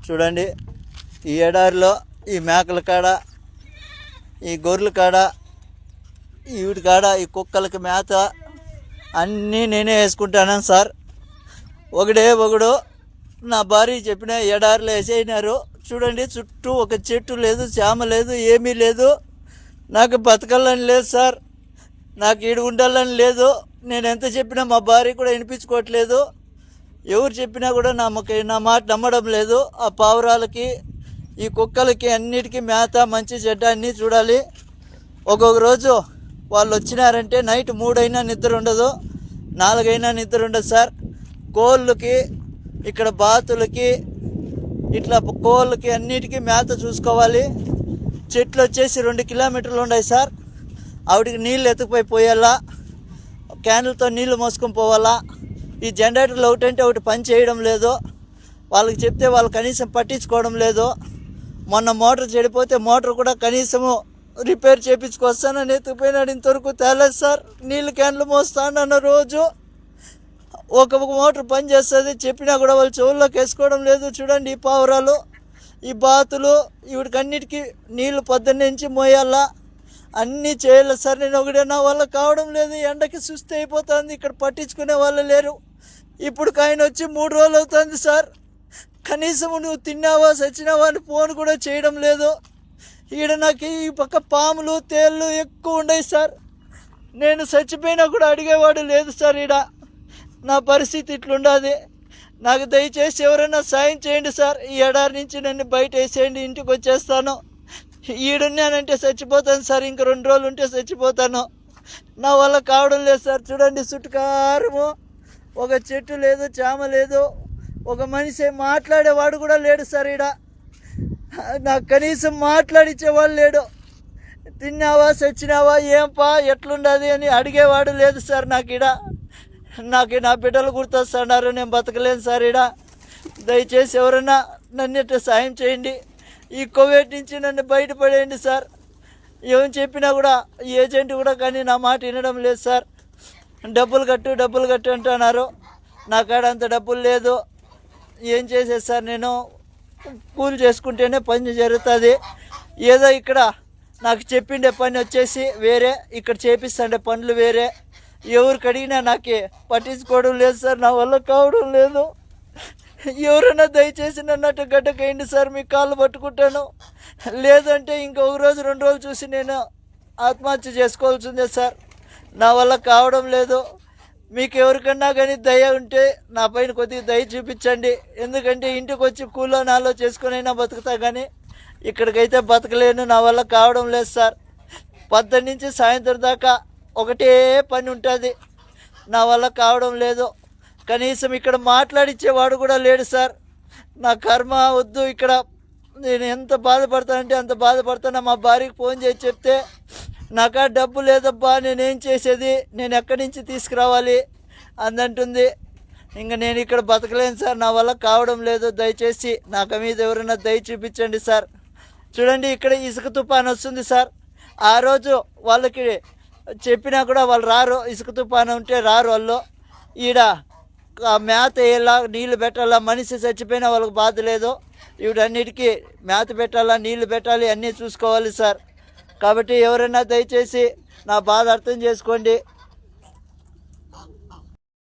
చూడండి, ఈ ఎడారిలో ఈ మేకల కాడ, ఈ గొర్రెల కాడ, వీటి కాడ ఈ కుక్కలకి మేత అన్నీ నేనే వేసుకుంటాను సార్. ఒకడు నా భార్య చెప్పిన ఎడారిలో వేసేసినారు. చూడండి, చుట్టూ ఒక చెట్టు లేదు, చేమ లేదు, ఏమీ లేదు. నాకు బతకాలని లేదు సార్, నాకు ఈడు ఉండాలని లేదు. నేను ఎంత చెప్పినా మా భార్య కూడా వినిపించుకోవట్లేదు. ఎవరు చెప్పినా కూడా నా మాట నమ్మడం లేదు. ఆ పావురాలకి, ఈ కుక్కలకి అన్నిటికీ మేత, మంచి చెడ్డ అన్నీ చూడాలి. ఒక్కొక్క రోజు వాళ్ళు వచ్చినారంటే నైట్ 3 అయినా నిద్ర ఉండదు, 4 అయినా నిద్ర ఉండదు సార్. కోళ్ళకి, ఇక్కడ బాతులకి, ఇట్లా కోళ్ళకి అన్నిటికీ మేత చూసుకోవాలి. చెట్లు వచ్చేసి 2 కిలోమీటర్లు ఉన్నాయి సార్. ఆవిడికి నీళ్ళు ఎత్తుకుపోయి పోయాలా, క్యాన్లతో నీళ్లు మోసుకొని పోవాలా. ఈ జనరేటర్లు ఒకటంటే ఒకటి పని చేయడం లేదు. వాళ్ళకి చెప్తే వాళ్ళు కనీసం పట్టించుకోవడం లేదు. మొన్న మోటార్ చెడిపోతే మోటార్ కూడా కనీసము రిపేర్ చేయించుకొస్తానని ఎత్తుకుపోయినాడు. ఇంతవరకు తేలేదు సార్. నీళ్ళు క్యాన్లు మోస్తానన్న రోజు ఒక మోటార్ పని చేస్తుంది, చెప్పినా కూడా వాళ్ళు చెవుల్లోకి వేసుకోవడం లేదు. చూడండి, ఈ పావురాలు, ఈ బాతులు, వీడికి అన్నిటికీ నీళ్లు పొద్దున్నుంచి మోయాలా, అన్నీ చేయాలి సార్. నేను ఒకటే, నా వల్ల కావడం లేదు. ఎండకి సుస్థి అయిపోతుంది. ఇక్కడ పట్టించుకునే వాళ్ళు లేరు. ఇప్పుడు ఆయన వచ్చి 3 రోజులు అవుతుంది సార్. కనీసం నువ్వు తిన్నావా చచ్చినావా అని ఫోన్ కూడా చేయడం లేదు. ఈడ నాకు ఈ పక్క పాములు, తేళ్ళు ఎక్కువ ఉన్నాయి సార్. నేను చచ్చిపోయినా కూడా అడిగేవాడు లేదు సార్. ఈడ నా పరిస్థితి ఇట్లుండదు. నాకు దయచేసి ఎవరైనా సాయం చేయండి సార్. ఈ ఎడారి నుంచి నన్ను బయట వేసేయండి, ఇంటికి వచ్చేస్తాను. ఈడున్నానంటే చచ్చిపోతాను సార్. ఇంక 2 రోజులు ఉంటే చచ్చిపోతాను. నా వల్ల కావడం లేదు సార్. చూడండి, చుట్టుకారము ఒక చెట్టు లేదు, చేమ లేదు, ఒక మనిషి మాట్లాడేవాడు కూడా లేడు సార్. ఈడ నాకు కనీసం మాట్లాడించేవాళ్ళు లేడు. తిన్నావా చచ్చినావా, ఏంపా ఎట్లుండదు అని అడిగేవాడు లేదు సార్. నాకు నా బిడ్డలు గుర్తొస్తున్నారు. నేను బతకలేను సార్. ఈడ దయచేసి ఎవరైనా నన్ను సాయం చేయండి. ఈ కోవిడ్ నుంచి నన్ను బయటపడేయండి సార్. ఏం చెప్పినా కూడా ఏజెంట్ కూడా కానీ నా మాట వినడం లేదు సార్. డబ్బులు కట్టు అంటున్నారు. నా కాడ అంత డబ్బులు లేదు. ఏం చేసేది సార్? నేను కూలి చేసుకుంటేనే పని జరుగుతుంది. ఏదో ఇక్కడ నాకు చెప్పిండే పని వచ్చేసి వేరే, ఇక్కడ చేపిస్తుండే పనులు వేరే. ఎవరికి అడిగినా నాకు పట్టించుకోవడం లేదు సార్. నా వల్ల కావడం లేదు. ఎవరైనా దయచేసి నన్ను అటు గడ్డకేయండి సార్. మీ కాళ్ళు పట్టుకుంటాను. లేదంటే ఇంకొక రోజు 2 రోజులు చూసి నేను ఆత్మహత్య చేసుకోవాల్సిందే సార్. నా వల్ల కావడం లేదు. మీకు ఎవరికన్నా కానీ దయ ఉంటే నా పైన కొద్దిగా దయ చూపించండి. ఎందుకంటే ఇంటికి వచ్చి కూలో నాలో చేసుకునైనా బతుకుతా, కానీ ఇక్కడికైతే బతకలేను. నా వల్ల కావడం లేదు సార్. 10 నుంచి సాయంత్రం దాకా ఒకటే పని ఉంటుంది. నా వల్ల కావడం లేదు. కనీసం ఇక్కడ మాట్లాడించేవాడు కూడా లేడు సార్. నా కర్మ వద్దు. ఇక్కడ నేను ఎంత బాధపడతానంటే అంత బాధపడతాను. మా భార్యకి ఫోన్ చేసి చెప్తే, నాకా డబ్బు లేదబ్బా, నేనేం చేసేది, నేను ఎక్కడి నుంచి తీసుకురావాలి అందంటుంది. ఇంకా నేను ఇక్కడ బతకలేను సార్. నా వల్ల కావడం లేదు. దయచేసి నాకు మీద ఎవరైనా దయ చూపించండి సార్. చూడండి, ఇక్కడ ఇసుక తుఫాను వస్తుంది సార్. ఆ రోజు వాళ్ళకి చెప్పినా కూడా వాళ్ళు రారు. ఇసుక తుఫాను ఉంటే రారు వాళ్ళు. ఈడ మేత వేయాలా, నీళ్లు పెట్టాలా. మనిషి చచ్చిపోయినా వాళ్ళకి బాధ లేదు. వీటన్నిటికీ మేత పెట్టాలా, నీళ్లు పెట్టాలి, అన్నీ చూసుకోవాలి సార్. కాబట్టి ఎవరైనా దయచేసి నా బాధ అర్థం చేసుకోండి.